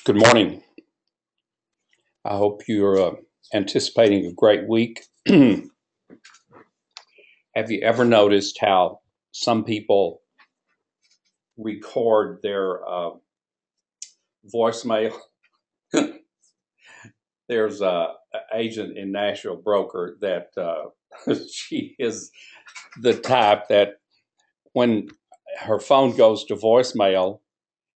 Good morning. I hope you're anticipating a great week. Have you ever noticed how some people record their voicemail? There's a agent in Nashville broker that she is the type that when her phone goes to voicemail,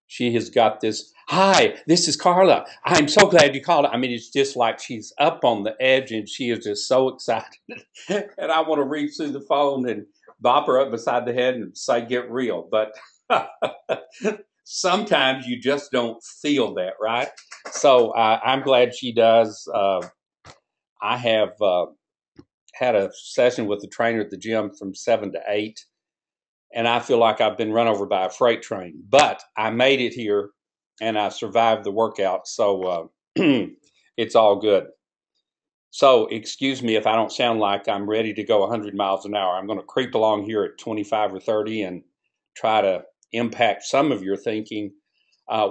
she has got this, "Hi, this is Carla. I'm so glad you called." I mean, it's just like she's up on the edge and she is just so excited. And I want to reach through the phone and bop her up beside the head and say, "Get real." But sometimes you just don't feel that, right? So I'm glad she does. I have had a session with the trainer at the gym from 7 to 8, and I feel like I've been run over by a freight train. But I made it here, and I survived the workout, so it's all good. So excuse me if I don't sound like I'm ready to go 100 miles an hour. I'm going to creep along here at 25 or 30 and try to impact some of your thinking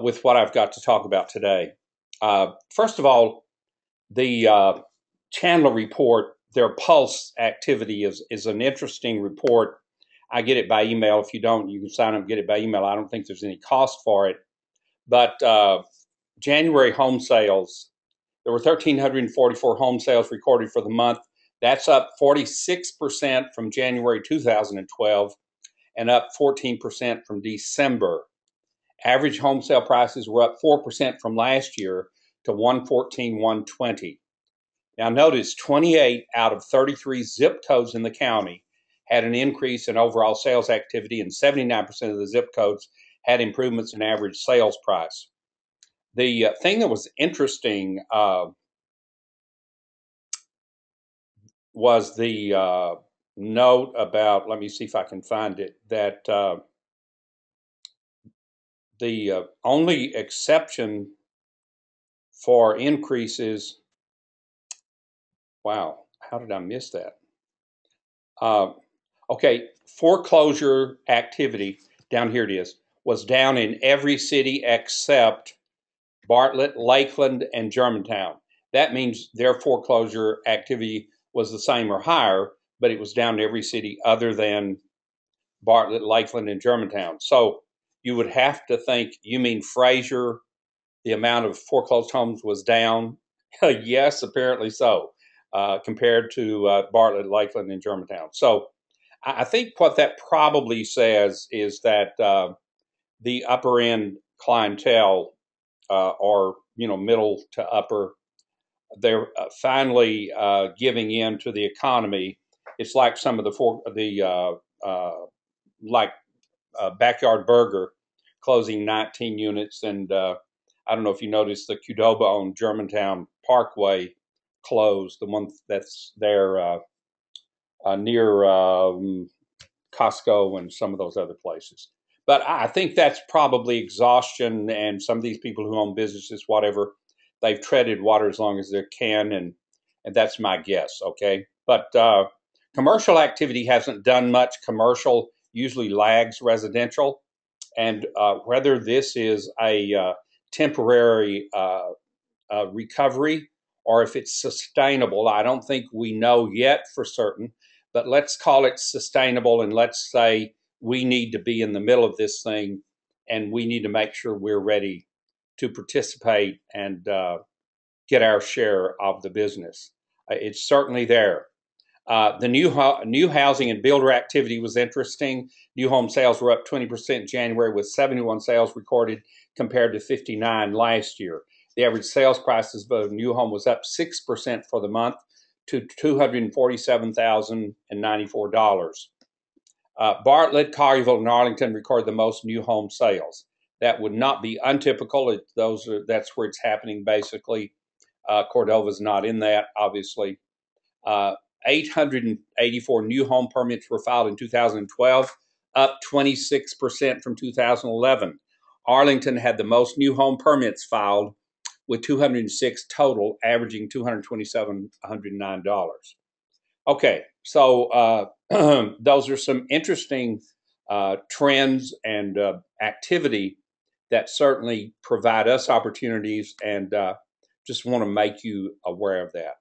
with what I've got to talk about today. First of all, the Chandler report, their pulse activity is an interesting report. I get it by email. If you don't, you can sign up and get it by email. I don't think there's any cost for it. But January home sales, there were 1,344 home sales recorded for the month. That's up 46% from January 2012 and up 14% from December. Average home sale prices were up 4% from last year to 114, 120. Now notice 28 out of 33 zip codes in the county had an increase in overall sales activity, and 79% of the zip codes had improvements in average sales price. The thing that was interesting was the note about, let me see if I can find it, that the only exception for increases, wow, how did I miss that? Okay, foreclosure activity, down here it is, was down in every city except Bartlett, Lakeland, and Germantown. That means their foreclosure activity was the same or higher, but it was down in every city other than Bartlett, Lakeland, and Germantown. So you would have to think, you mean Fraser, the amount of foreclosed homes was down? Yes, apparently so, compared to Bartlett, Lakeland, and Germantown. So I think what that probably says is that the upper end clientele, or middle to upper, they're finally giving in to the economy. It's like some of like Backyard Burger closing 19 units, and I don't know if you noticed the Qdoba on Germantown Parkway closed, the one that's there near Costco and some of those other places. But I think that's probably exhaustion, and some of these people who own businesses, whatever, they've treaded water as long as they can, and that's my guess. Okay, but commercial activity hasn't done much. Commercial usually lags residential, and whether this is a temporary recovery or if it's sustainable, I don't think we know yet for certain, but let's call it sustainable, and let's say we need to be in the middle of this thing and we need to make sure we're ready to participate and get our share of the business. It's certainly there. The new housing and builder activity was interesting. New home sales were up 20% in January, with 71 sales recorded compared to 59 last year. The average sales prices of a new home was up 6% for the month to $247,094. Bartlett, Collierville, and Arlington recorded the most new home sales. That would not be untypical. That's where it's happening basically. Cordova's not in that, obviously. 884 new home permits were filed in 2012, up 26% from 2011. Arlington had the most new home permits filed, with 206 total, averaging $227,109. Okay, so those are some interesting trends and activity that certainly provide us opportunities, and just want to make you aware of that.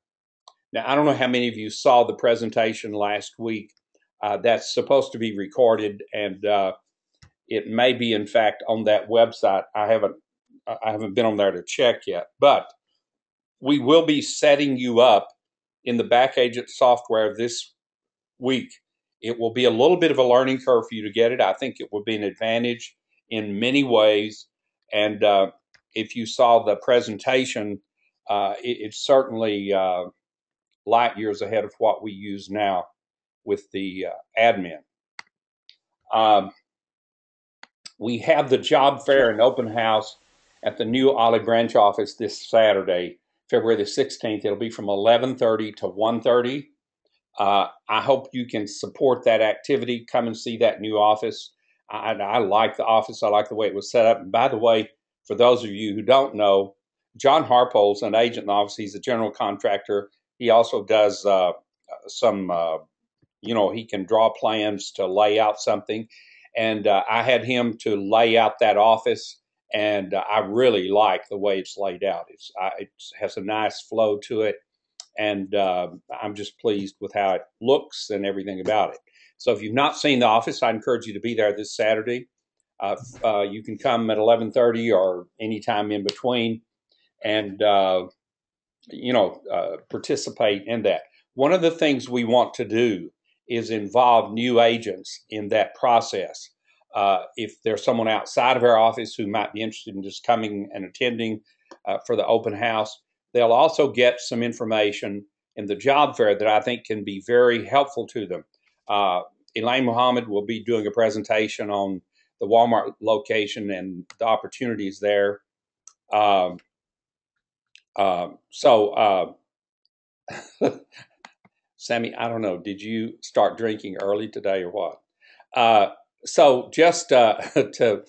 Now, I don't know how many of you saw the presentation last week. That's supposed to be recorded, and it may be, in fact, on that website. I haven't been on there to check yet, but we will be setting you up in the Back Agent software this week. It will be a little bit of a learning curve for you to get it. I think it will be an advantage in many ways. And if you saw the presentation, it's certainly light years ahead of what we use now with the admin. We have the job fair and open house at the new Olive Branch office this Saturday, February the 16th. It'll be from 11:30 to 1:30. I hope you can support that activity. Come and see that new office. I like the office. I like the way it was set up. And by the way, for those of you who don't know, John Harpole's an agent in the office. He's a general contractor. He also does some, he can draw plans to lay out something. And I had him to lay out that office, and I really like the way it's laid out. It has a nice flow to it, and I'm just pleased with how it looks and everything about it. So if you've not seen the office, I encourage you to be there this Saturday. You can come at 11:30 or anytime in between, and participate in that. One of the things we want to do is involve new agents in that process. If there's someone outside of our office who might be interested in just coming and attending for the open house, they'll also get some information in the job fair that I think can be very helpful to them. Elaine Muhammad will be doing a presentation on the Walmart location and the opportunities there. Sammy, I don't know, did you start drinking early today or what? So just to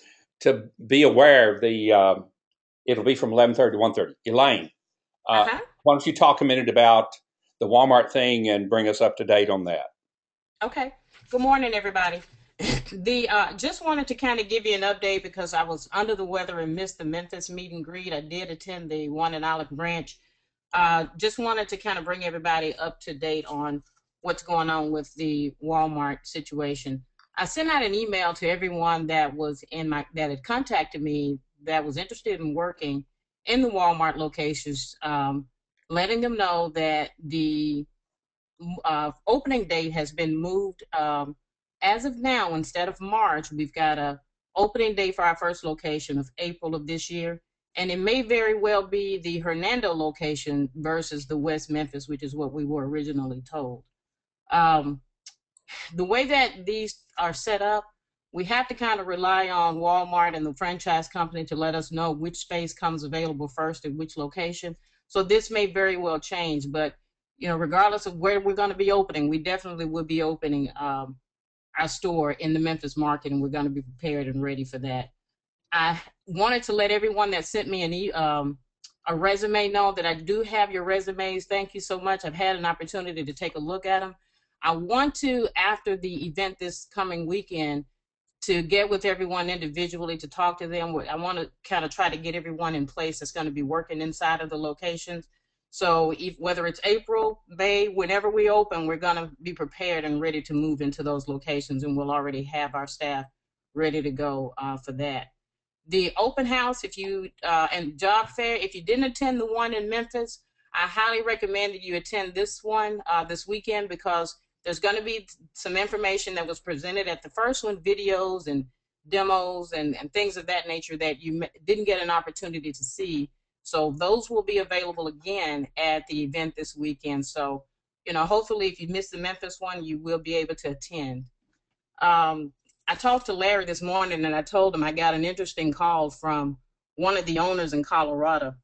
be aware, it'll be from 11:30 to 1:30. Elaine, why don't you talk a minute about the Walmart thing and bring us up to date on that? Okay. Good morning, everybody. Just wanted to kind of give you an update because I was under the weather and missed the Memphis meet and greet. I did attend the one in Olive Branch. Just wanted to kind of bring everybody up to date on what's going on with the Walmart situation. I sent out an email to everyone that had contacted me that was interested in working in the Walmart locations, letting them know that the opening date has been moved. As of now, instead of March, we've got a opening date for our first location of April of this year. And it may very well be the Hernando location versus the West Memphis, which is what we were originally told. The way that these are set up, we have to kind of rely on Walmart and the franchise company to let us know which space comes available first at which location. So this may very well change, but regardless of where we're going to be opening, we definitely will be opening our store in the Memphis market, and we're going to be prepared and ready for that. I wanted to let everyone that sent me a resume know that I do have your resumes. Thank you so much. I've had an opportunity to take a look at them. I want to, after the event this coming weekend, to get with everyone individually to talk to them. I want to kind of try to get everyone in place that's going to be working inside of the locations. So whether it's April, May, whenever we open, we're going to be prepared and ready to move into those locations, and we'll already have our staff ready to go for that. The open house, and job fair, if you didn't attend the one in Memphis, I highly recommend that you attend this one this weekend, because there's going to be some information that was presented at the first one, videos and demos and things of that nature that you didn't get an opportunity to see. So those will be available again at the event this weekend. So, hopefully if you missed the Memphis one, you will be able to attend. I talked to Larry this morning, and I told him I got an interesting call from one of the owners in Colorado.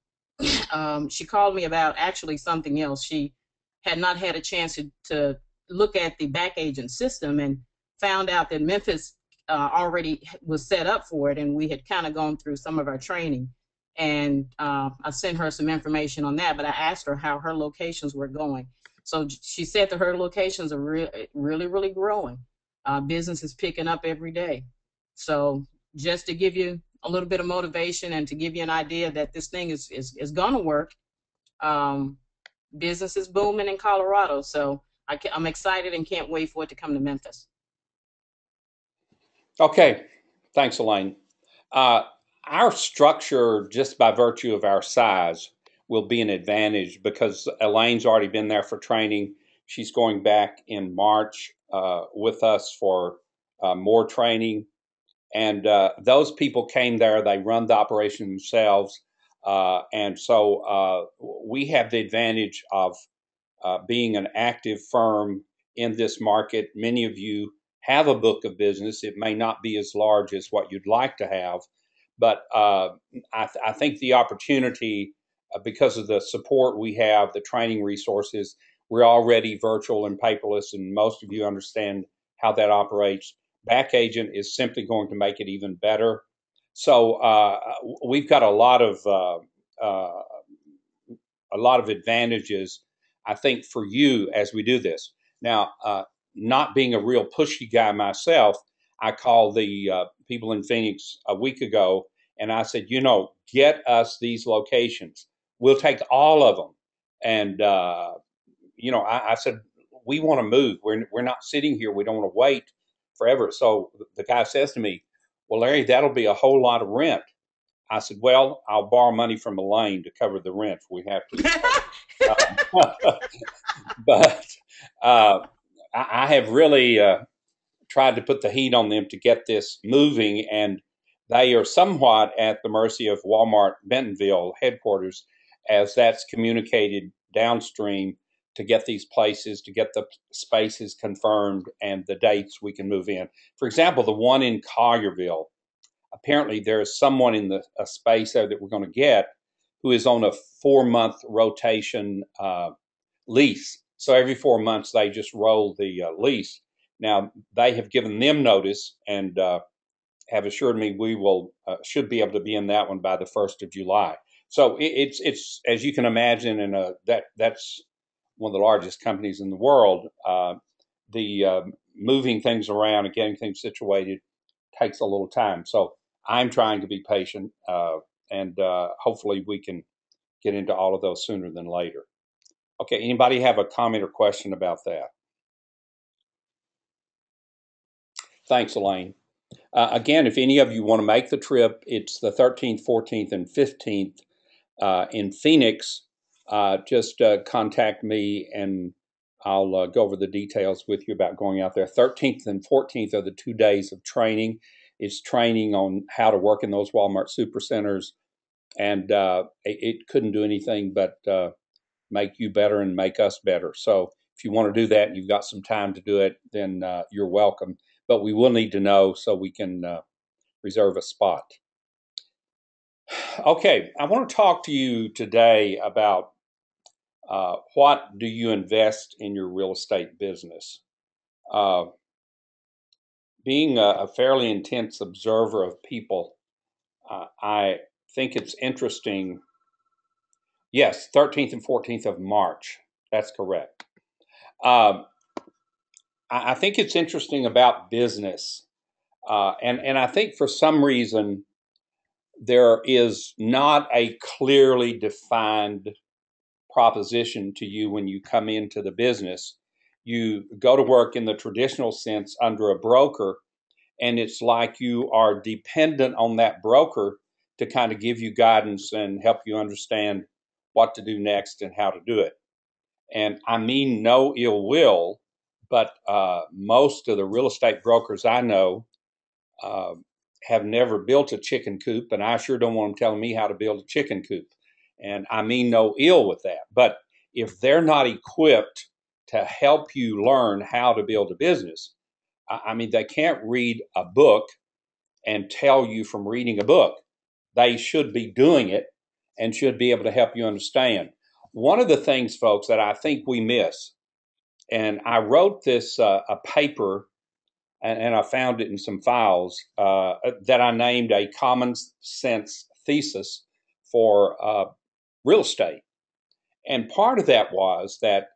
She called me about actually something else. She had not had a chance to look at the back agent system and found out that Memphis already was set up for it, and we had kind of gone through some of our training. And I sent her some information on that, but I asked her how her locations were going. So she said that her locations are really, really growing. Business is picking up every day. So just to give you a little bit of motivation and to give you an idea that this thing is going to work. Um, Business is booming in Colorado, so I'm excited and can't wait for it to come to Memphis. Okay, thanks, Elaine. Uh, our structure, just by virtue of our size, will be an advantage because Elaine's already been there for training. She's going back in March with us for more training. And those people came there, they run the operation themselves. And so we have the advantage of being an active firm in this market. Many of you have a book of business. It may not be as large as what you'd like to have, but I think the opportunity, because of the support we have, the training resources, we're already virtual and paperless, and most of you understand how that operates. Back Agent is simply going to make it even better. So we've got a lot of advantages, I think, for you as we do this. Now, not being a real pushy guy myself, I called the people in Phoenix a week ago and I said, get us these locations. We'll take all of them. And, I said, we want to move. We're not sitting here. We don't want to wait forever. So the guy says to me, well, Larry, that'll be a whole lot of rent. I said, well, I'll borrow money from Elaine to cover the rent if we have to. But I have really tried to put the heat on them to get this moving, and they are somewhat at the mercy of Walmart Bentonville headquarters as that's communicated downstream to get these places, to get the spaces confirmed and the dates we can move in. For example, the one in Collierville, apparently there is someone in the space there that we're going to get who is on a 4-month rotation lease. So every 4 months they just roll the lease. Now they have given them notice and have assured me we will should be able to be in that one by the 1st of July. So it's as you can imagine, and that's one of the largest companies in the world. The moving things around and getting things situated takes a little time. So I'm trying to be patient, and hopefully we can get into all of those sooner than later. Okay, anybody have a comment or question about that? Thanks, Elaine. Again, if any of you want to make the trip, it's the 13th, 14th, and 15th in Phoenix. Just contact me and I'll go over the details with you about going out there. 13th and 14th are the 2 days of training. It's training on how to work in those Walmart supercenters, and it couldn't do anything but make you better and make us better. So if you want to do that and you've got some time to do it, then you're welcome. But we will need to know so we can reserve a spot. Okay, I want to talk to you today about what do you invest in your real estate business. Being a fairly intense observer of people, I think it's interesting. Yes, 13th and 14th of March. That's correct. I think it's interesting about business. And I think for some reason, there is not a clearly defined proposition to you when you come into the business. You go to work in the traditional sense under a broker, and it's like you are dependent on that broker to kind of give you guidance and help you understand what to do next and how to do it. And I mean no ill will, but most of the real estate brokers I know uh, have never built a chicken coop, and I sure don't want them telling me how to build a chicken coop. And I mean no ill with that. But if they're not equipped to help you learn how to build a business, I mean, they can't read a book and tell you from reading a book. They should be doing it and should be able to help you understand. One of the things, folks, that I think we miss, and I wrote this a paper, and I found it in some files that I named a common sense thesis for real estate. And part of that was that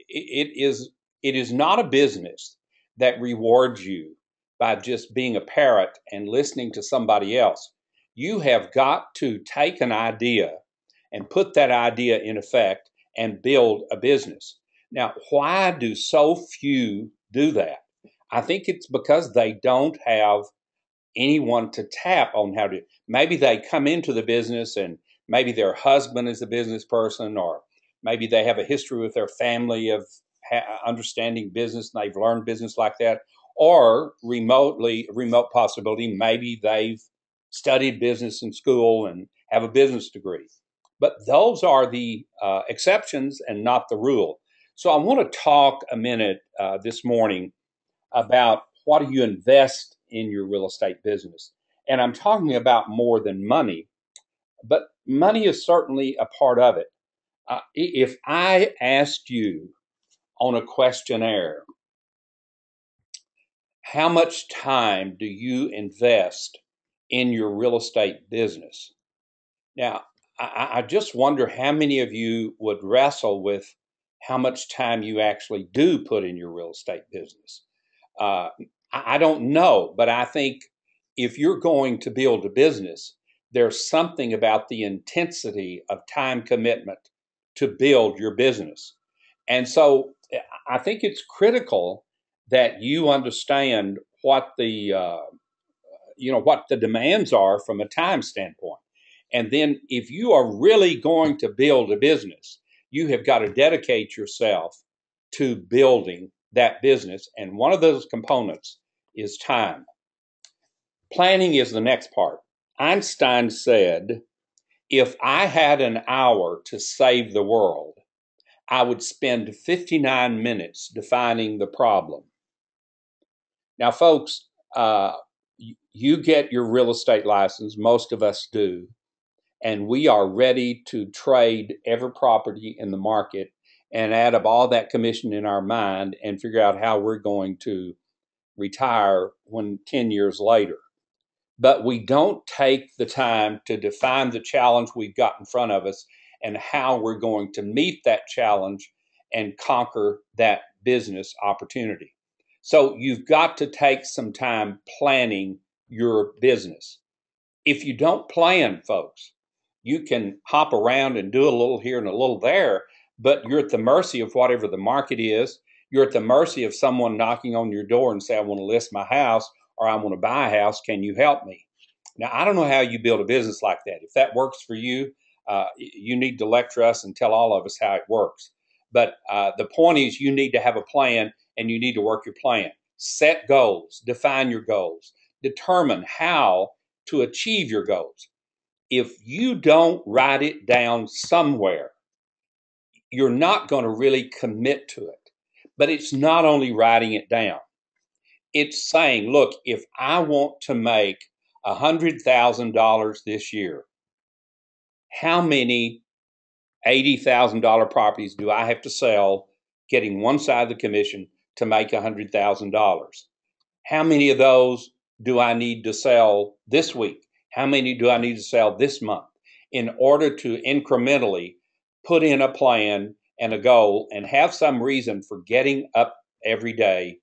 it is not a business that rewards you by just being a parrot and listening to somebody else. You have got to take an idea and put that idea in effect and build a business. Now, why do so few do that? I think it's because they don't have anyone to tap on how to. Maybe they come into the business and maybe their husband is a business person, or maybe they have a history with their family of understanding business and they've learned business like that, or remote possibility, maybe they've studied business in school and have a business degree. But those are the exceptions and not the rule. So I want to talk a minute this morning about what do you invest in your real estate business. And I'm talking about more than money, but money is certainly a part of it. If I asked you on a questionnaire, how much time do you invest in your real estate business? Now, I just wonder how many of you would wrestle with how much time you actually do put in your real estate business. Uh, I don't know, but I think if you're going to build a business, there's something about the intensity of time commitment to build your business. And so I think it's critical that you understand what what the demands are from a time standpoint. And then if you are really going to build a business, you have got to dedicate yourself to building that business. And one of those components is time. Planning is the next part. Einstein said, if I had an hour to save the world, I would spend 59 minutes defining the problem. Now, folks, you get your real estate license, most of us do, and we are ready to trade every property in the market and add up all that commission in our mind and figure out how we're going to retire when 10 years later. But we don't take the time to define the challenge we've got in front of us and how we're going to meet that challenge and conquer that business opportunity. So you've got to take some time planning your business. If you don't plan, folks, you can hop around and do a little here and a little there, but you're at the mercy of whatever the market is. You're at the mercy of someone knocking on your door and say, I want to list my house or I want to buy a house. Can you help me? Now, I don't know how you build a business like that. If that works for you, you need to lecture us and tell all of us how it works. But the point is, you need to have a plan and you need to work your plan. Set goals, define your goals, determine how to achieve your goals. If you don't write it down somewhere, you're not going to really commit to it. But it's not only writing it down, it's saying, look, if I want to make $100,000 this year, how many $80,000 properties do I have to sell, getting one side of the commission to make $100,000? How many of those do I need to sell this week? How many do I need to sell this month? In order to incrementally put in a plan and a goal and have some reason for getting up every day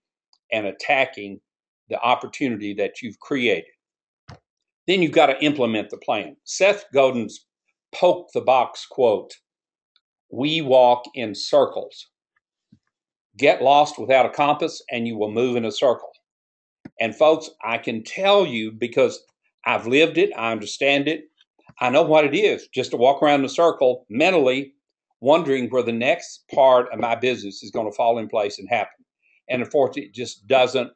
and attacking the opportunity that you've created. Then you've got to implement the plan. Seth Godin's poke the box quote, we walk in circles. Get lost without a compass and you will move in a circle. And folks, I can tell you because I've lived it, I understand it, I know what it is just to walk around in a circle mentally wondering where the next part of my business is going to fall in place and happen. And unfortunately, it just doesn't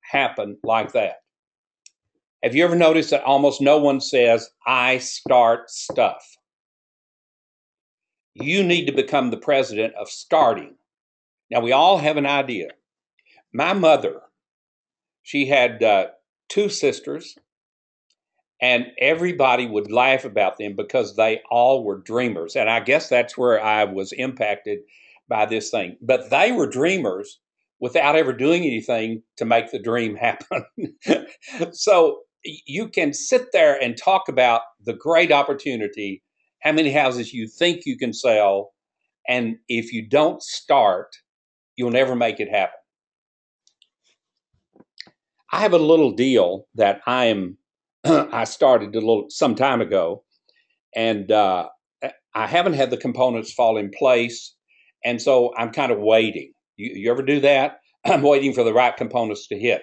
happen like that. Have you ever noticed that almost no one says, I start stuff? You need to become the president of starting. Now, we all have an idea. My mother, she had two sisters, and everybody would laugh about them because they all were dreamers. And I guess that's where I was impacted by this thing. But they were dreamers without ever doing anything to make the dream happen. So you can sit there and talk about the great opportunity, how many houses you think you can sell, and if you don't start, you'll never make it happen. I have a little deal that I started some time ago, and I haven't had the components fall in place, and so I'm kind of waiting. You ever do that? I'm waiting for the right components to hit.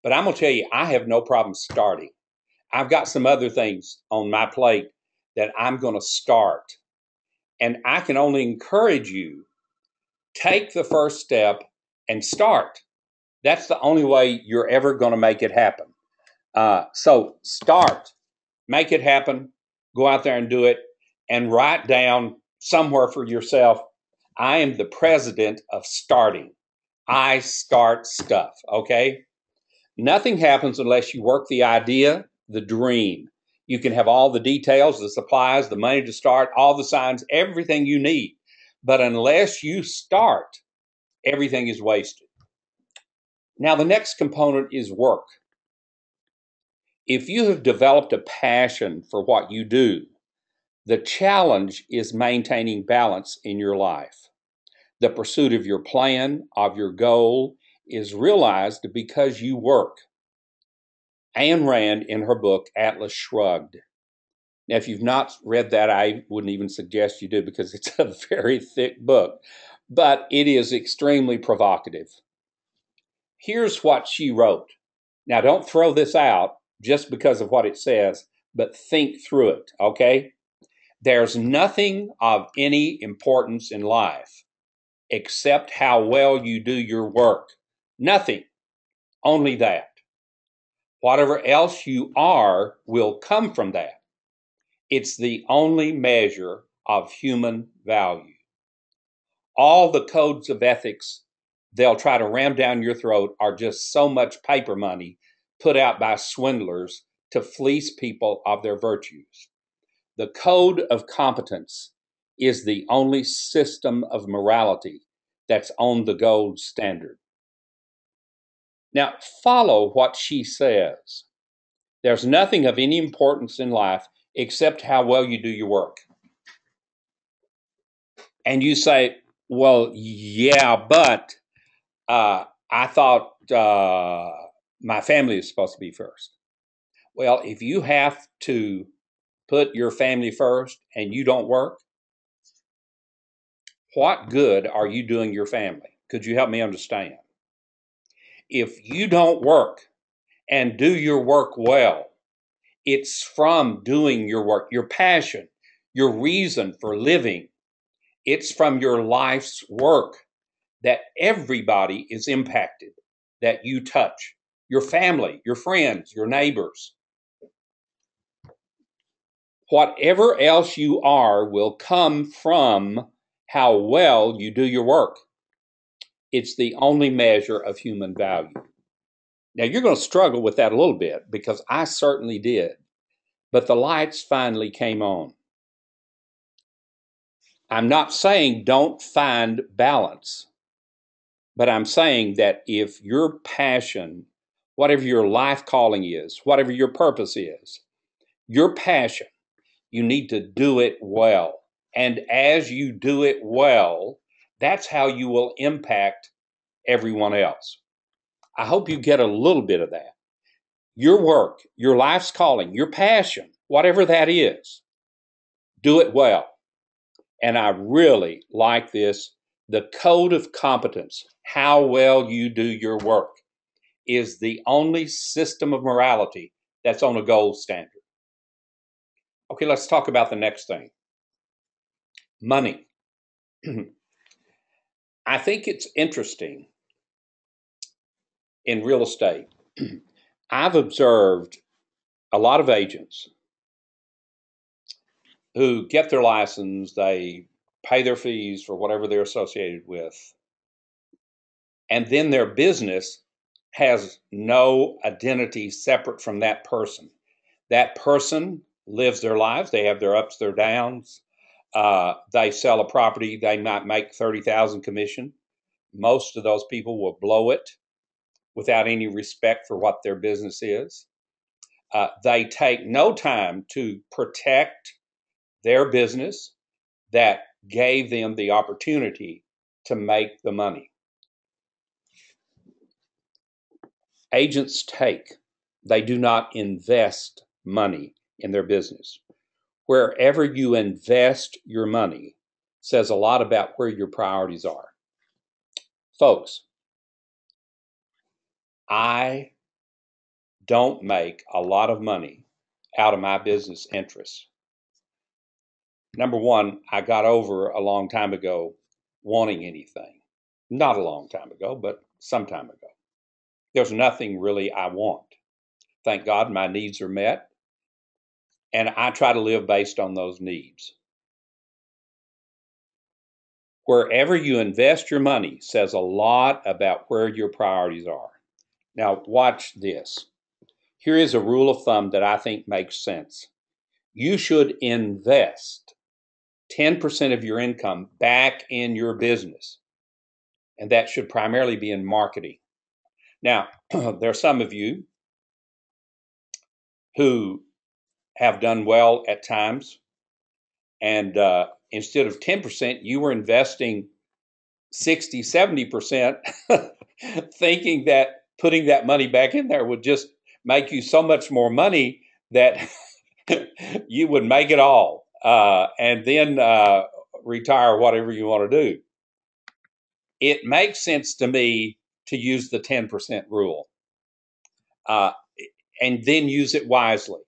But I'm gonna tell you, I have no problem starting. I've got some other things on my plate that I'm gonna start, and I can only encourage you, take the first step and start. That's the only way you're ever going to make it happen. So start, make it happen, go out there and do it, and write down somewhere for yourself, I am the president of starting. I start stuff, okay? Nothing happens unless you work the idea, the dream. You can have all the details, the supplies, the money to start, all the signs, everything you need. But unless you start, everything is wasted. Now, the next component is work. If you have developed a passion for what you do, the challenge is maintaining balance in your life. The pursuit of your plan, of your goal, is realized because you work. Ayn Rand, in her book, Atlas Shrugged. Now, if you've not read that, I wouldn't even suggest you do because it's a very thick book, but it is extremely provocative. Here's what she wrote. Now, don't throw this out just because of what it says, but think through it, okay? There's nothing of any importance in life except how well you do your work. Nothing, only that. Whatever else you are will come from that. It's the only measure of human value. All the codes of ethics they'll try to ram down your throat are just so much paper money put out by swindlers to fleece people of their virtues. The code of competence is the only system of morality that's on the gold standard. Now, follow what she says. There's nothing of any importance in life except how well you do your work. And you say, well, yeah, but I thought my family is supposed to be first. Well, if you have to put your family first and you don't work, what good are you doing your family? Could you help me understand? If you don't work and do your work well, it's from doing your work, your passion, your reason for living. It's from your life's work that everybody is impacted, that you touch. Your family, your friends, your neighbors. Whatever else you are will come from how well you do your work. It's the only measure of human value. Now, you're going to struggle with that a little bit because I certainly did. But the lights finally came on. I'm not saying don't find balance, but I'm saying that if your passion, whatever your life calling is, whatever your purpose is, your passion, you need to do it well. And as you do it well, that's how you will impact everyone else. I hope you get a little bit of that. Your work, your life's calling, your passion, whatever that is, do it well. And I really like this. The code of competence, how well you do your work, is the only system of morality that's on a gold standard. Okay, let's talk about the next thing. Money. I think it's interesting in real estate. I've observed a lot of agents who get their license, they pay their fees for whatever they're associated with, and then their business has no identity separate from that person. That person lives their lives. They have their ups, their downs. They sell a property. They might make 30,000 commission. Most of those people will blow it without any respect for what their business is. They take no time to protect their business that gave them the opportunity to make the money. Agents take, they do not invest money in their business. Wherever you invest your money says a lot about where your priorities are. Folks, I don't make a lot of money out of my business interests. Number one, I got over a long time ago wanting anything. Not a long time ago, but some time ago. There's nothing really I want. Thank God my needs are met, and I try to live based on those needs. Wherever you invest your money says a lot about where your priorities are. Now, watch this. Here is a rule of thumb that I think makes sense. You should invest 10% of your income back in your business, and that should primarily be in marketing. Now, there are some of you who have done well at times, and instead of 10%, you were investing 60, 70%, thinking that putting that money back in there would just make you so much more money that you would make it all and then retire, whatever you want to do. It makes sense to me to use the 10% rule and then use it wisely.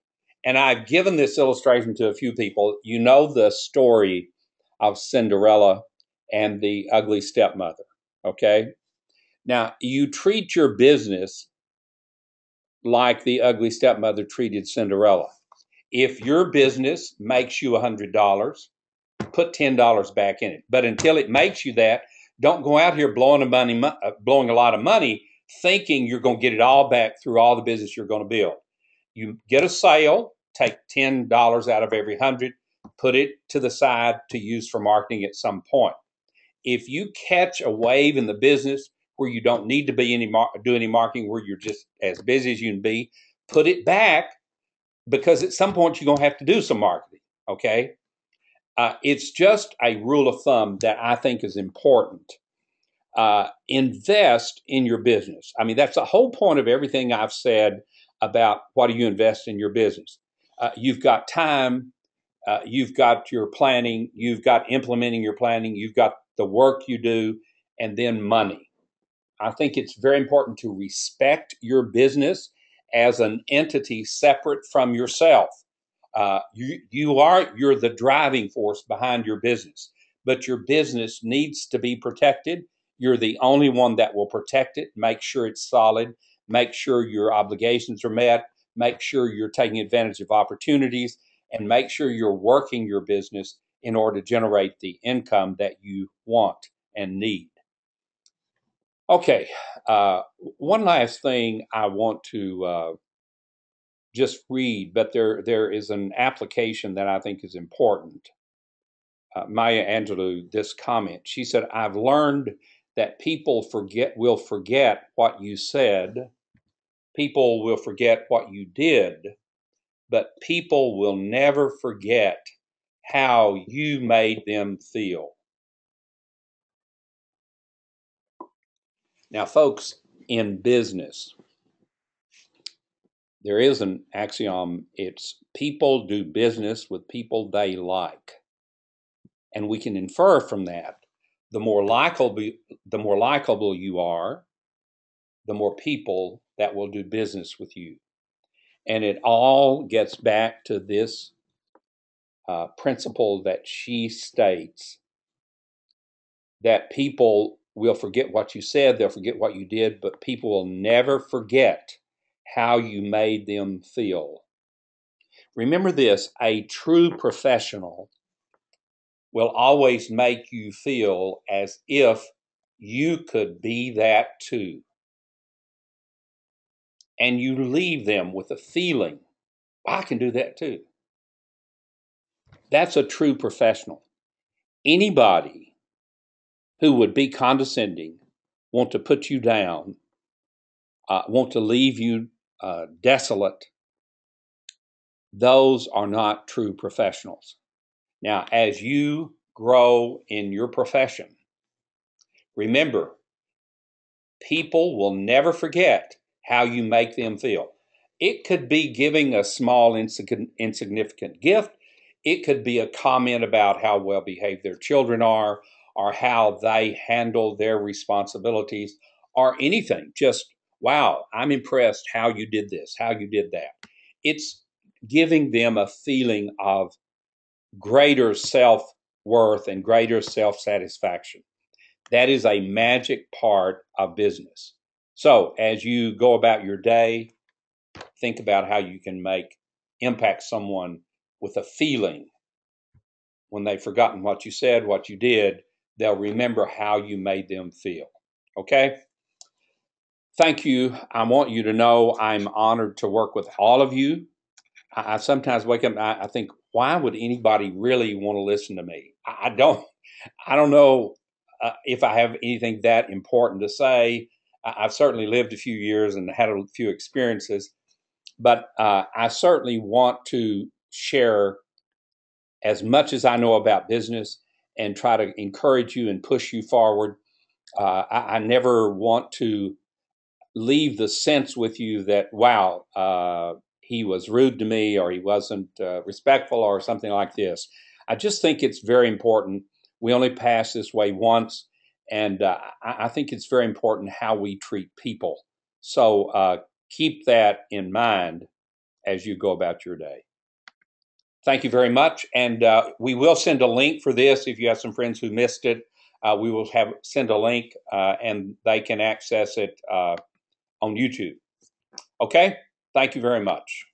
And I've given this illustration to a few people. You know the story of Cinderella and the ugly stepmother, okay? Now, you treat your business like the ugly stepmother treated Cinderella. If your business makes you $100, put $10 back in it. But until it makes you that, don't go out here blowing a lot of money thinking you're going to get it all back through all the business you're going to build. You get a sale, take $10 out of every 100, put it to the side to use for marketing at some point. If you catch a wave in the business where you don't need to be do any marketing, where you're just as busy as you can be, put it back, because at some point you're going to have to do some marketing, okay? It's just a rule of thumb that I think is important. Invest in your business. I mean, that's the whole point of everything I've said about what do you invest in your business. You've got time, you've got your planning, you've got implementing your planning, you've got the work you do, and then money. I think it's very important to respect your business as an entity separate from yourself. You're the driving force behind your business, but your business needs to be protected. You're the only one that will protect it. Make sure it's solid. Make sure your obligations are met. Make sure you're taking advantage of opportunities, and make sure you're working your business in order to generate the income that you want and need. Okay, one last thing I want to just read, but there is an application that I think is important. Maya Angelou, this comment, she said, "I've learned that people will forget what you said, people will forget what you did, but people will never forget how you made them feel." Now, folks, in business, there is an axiom. It's people do business with people they like. And we can infer from that, the more likable you are, the more people that will do business with you. And it all gets back to this principle that she states, that people will forget what you said, they'll forget what you did, but people will never forget how you made them feel. Remember this, a true professional will always make you feel as if you could be that too. And you leave them with a feeling, I can do that too. That's a true professional. Anybody who would be condescending, want to put you down, want to leave you desolate, those are not true professionals. Now, as you grow in your profession, remember, people will never forget how you make them feel. It could be giving a small, insignificant gift. It could be a comment about how well behaved their children are, or how they handle their responsibilities, or anything. Just, wow, I'm impressed how you did this, how you did that. It's giving them a feeling of greater self-worth and greater self-satisfaction. That is a magic part of business. So as you go about your day, think about how you can impact someone with a feeling. When they've forgotten what you said, what you did, they'll remember how you made them feel. Okay? Thank you. I want you to know I'm honored to work with all of you. I sometimes wake up and I think, why would anybody really want to listen to me? I don't know if I have anything that important to say. I've certainly lived a few years and had a few experiences, but I certainly want to share as much as I know about business and try to encourage you and push you forward. I never want to leave the sense with you that, wow, he was rude to me, or he wasn't respectful, or something like this. I just think it's very important. We only pass this way once, and I think it's very important how we treat people. So keep that in mind as you go about your day. Thank you very much, and we will send a link for this if you have some friends who missed it. We will send a link, and they can access it on YouTube. Okay? Thank you very much.